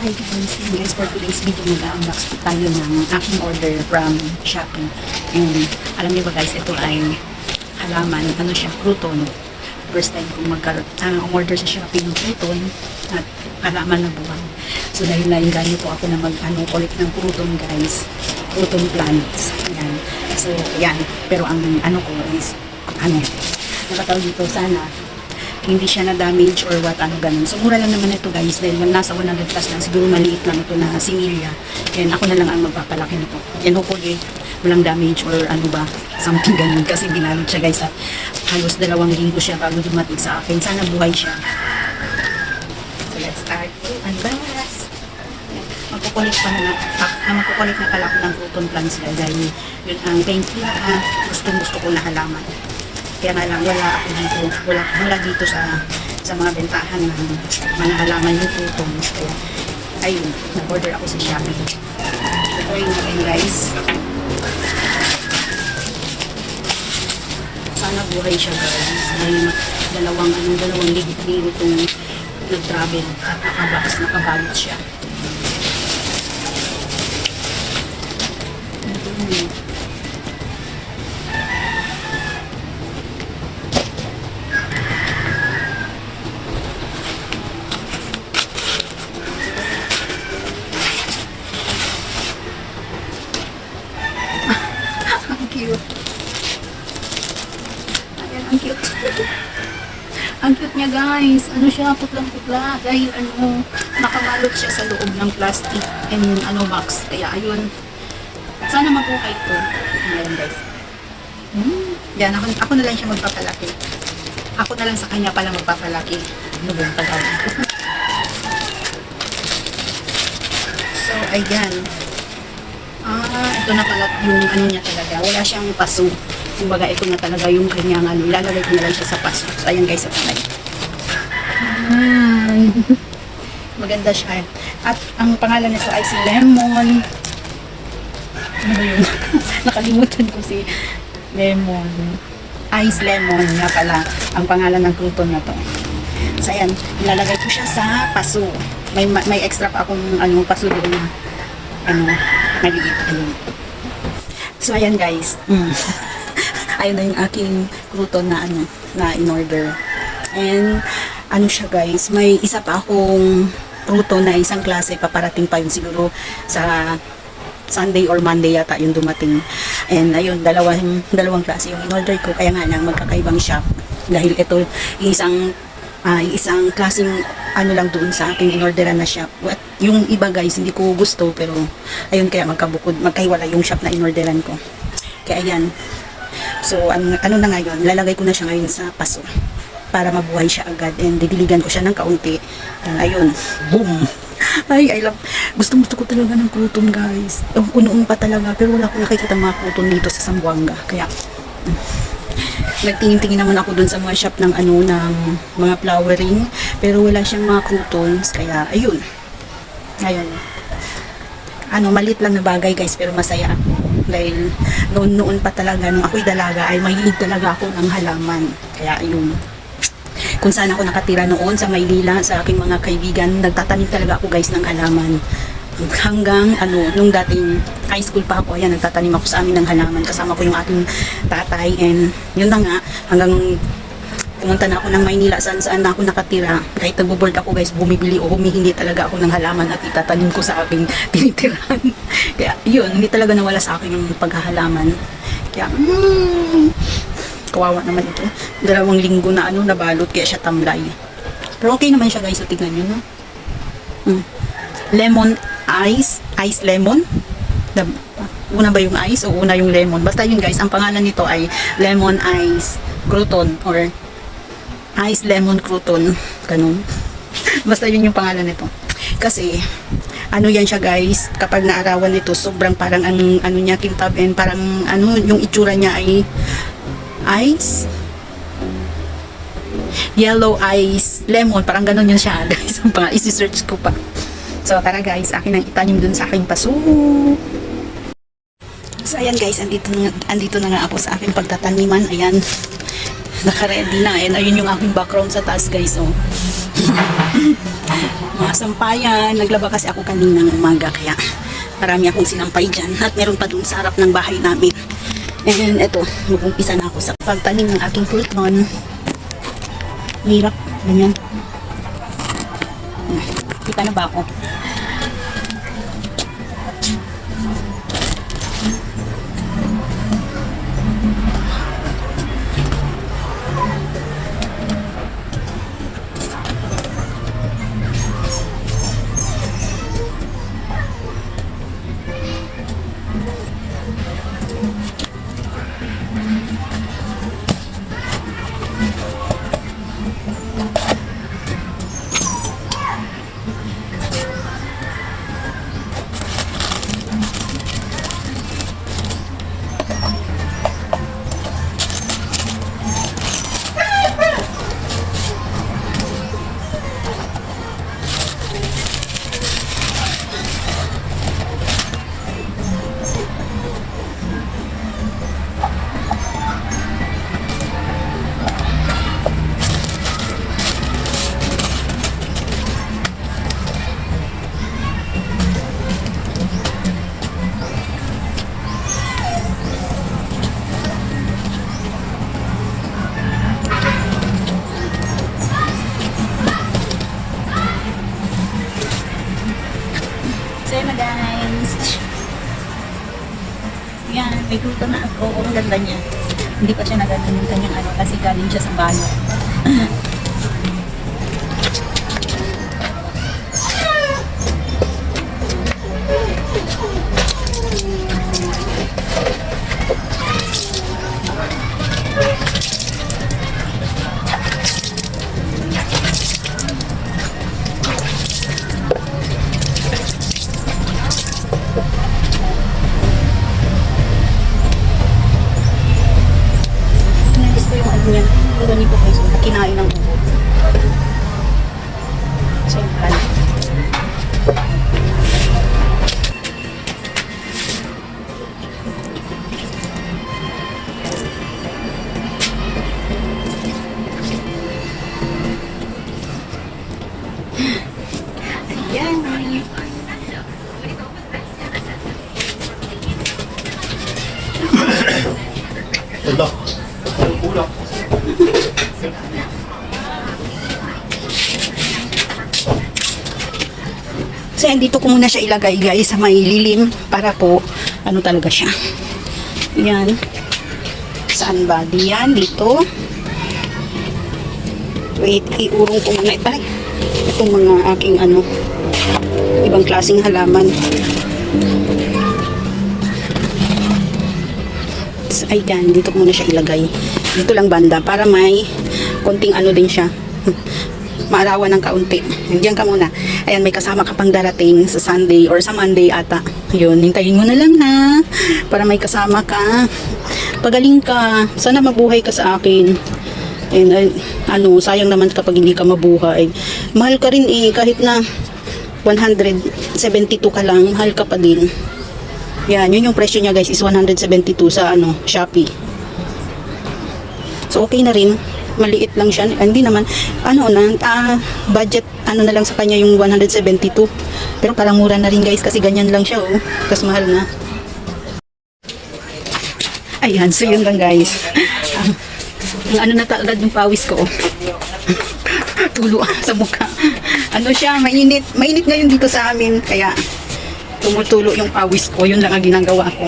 Hi guys, for today's video mag-unbox po tayo ng aking order from Shopee. And alam niyo ba guys, ito ay halaman, ano siya, crouton. First time kong mag-order sa Shopee ng crouton at halaman na buwan. So dahil nainganyo po ako na collect ng crouton guys, crouton plants. Ayan. So ayan, pero ang ko is, nakatawag dito sana hindi siya na-damage or what, ganun. So, mura lang naman ito guys, dahil nasa 100 plus lang, siguro maliit lang ito na similya. And ako na lang ang magpapalaki nito. And hopefully, walang damage or something ganun. Kasi binalot siya guys, halos 2 linggo siya bago dumating sa akin. Sana buhay siya. So, let's start to unbox. Magkukulit na pala ako ng crouton plants guys, dahil yun ang gustong-gusto ko na halaman. Kaya nga lang, wala dito sa mga bentahan ng mga halaman yung crouton. Kaya, ayun, nag-order ako sa Shopee. Try natin guys. Sana buhay siya guys. Dahil dalawang ligit-ligit itong nag-travel at nakabalot siya. Cute. Ayan, ang cute. Ang cute niya guys. Ano siya, putlang-putla. Dahil nakabalot siya sa loob ng plastic and box. Kaya ayun. Sana mabuhay ito. Ayan guys. Yan, ako na lang siya magpapalaki. Ako na lang sa kanya pala magpapalaki. Ano ba yung tagawin ko? So, ayan. Ito na pala yung niya talaga. Wala siyang paso. Kumbaga, ito na talaga yung kanyang ilalagay ko na lang siya sa paso. So, ayan guys, ito na yun. Maganda siya. At ang pangalan nito ay si Lemon. Ano ba yun? Nakalimutan ko si Lemon. Ice Lemon nga pala ang pangalan ng crouton na to. So, ayan. Ilalagay ko siya sa paso. May extra pa akong paso doon na maliit. So, ayan guys. Ayun na yung aking crouton na na in-order. And, siya guys, may isa pa akong crouton na isang klase, paparating pa yun siguro sa Sunday or Monday yata yung dumating. And, ayun, dalawang klase yung in-order ko. Kaya nga lang, magkakaibang shop. Dahil ito, isang klaseng lang doon sa aking in-orderan na shop. At yung iba guys, hindi ko gusto, pero ayun, kaya magkahiwala yung shop na in-orderan ko. Kaya ayan. So, na ngayon, lalagay ko na siya ngayon sa paso para mabuhay siya agad, and didiligan ko siya ng kaunti. Ayun, boom! Ay, I love, gusto ko talaga ng crouton guys. Noon pa talaga, pero wala ko nakikita mga crouton dito sa Zamboanga. Kaya, nagtingin-tingin naman ako dun sa mga shop ng ng mga flowering, pero wala siyang mga croutons. Kaya ayun, maliit lang na bagay guys, pero masaya ako dahil noon pa talaga, nung ako'y dalaga, ay mahilig talaga ako ng halaman. Kaya ayun, kung saan ako nakatira noon sa Maynila, sa aking mga kaibigan, nagtatanim talaga ako guys ng halaman. Hanggang nung dating high school pa ako, ayan, nagtatanim ako sa amin ng halaman, kasama ko yung aking tatay. And yun na nga, hanggang pumunta na ako ng Maynila, saan na ako nakatira. Kahit nagbo-board ako guys, bumibili o humihingi talaga ako ng halaman at itatanim ko sa aking tinitirahan. Kaya yun, hindi talaga nawala sa akin yung paghahalaman. Kaya kawawa naman ito. 2 linggo na nabalot, kaya siya tamlay. Pero okay naman siya guys, so tignan nyo, no? Lemon ice lemon. Una ba yung ice o una yung lemon? Basta yun guys, ang pangalan nito ay lemon ice crouton or ice lemon crouton, ganun. Basta yun yung pangalan nito. Kasi yan siya guys, kapag naarawan nito, sobrang parang niya kintab, and parang yung itsura niya ay ice, yellow ice lemon, parang ganun yun siya guys. Isi-search ko pa. So tara guys, akin ang itanim dun sa aking paso. So ayan guys, andito na nga ako sa aking pagtataniman. Ayan, naka-ready na. And ayun yung aking background sa taas guys. Oh. Mga sampayan. Naglaba kasi ako kaninang umaga. Kaya marami akong sinampay dyan. At meron pa dun sa harap ng bahay namin. And eto, mag-umpisa na ako sa pagtanim ng aking crouton. Hirap. Ganyan. Kita na ba ako? So yun na guys. Yan, may luto na ako. Ang ganda niya. Hindi pa siya naganda yung kanyang ano kasi galing siya sa bayo. Nais ko yung ano niya. Yung ganito guys. Kinain ng ubo. Siyempre. Ayan. Ulo. Ulo. So yan, dito ko muna siya ilagay guys sa may lilim para po ano talaga siya. Yan. Saan ba? Diyan, dito. Wait, iurong ko muna. Ay, itong mga aking ano, ibang klaseng halaman. Ay, yan. Dito ko muna siya ilagay. Dito lang banda para may konting ano din siya. Maarawan ng kaunti. Diyan ka muna. Ayan, may kasama ka pang darating sa Sunday or sa Monday ata. Yun, hintayin mo na lang ha. Para may kasama ka. Pagaling ka. Sana mabuhay ka sa akin. And ano, sayang naman kapag hindi ka mabuhay. Mahal ka rin eh. Kahit na 172 ka lang, mahal ka pa din. Yan, yun yung presyo niya guys is 172 sa ano, Shopee. So okay na rin. Maliit lang siya. Hindi naman, ano na, budget, ano na lang sa kanya yung 172. Pero parang mura na rin guys kasi ganyan lang siya oh. Kasi mahal na. Ayan, so yun lang guys. Yung ano na agad yung pawis ko oh. Tulo sa mukha. Ano siya, mainit. Mainit ngayon dito sa amin. Kaya tumutulo yung pawis ko. Yun lang ang ginagawa ko.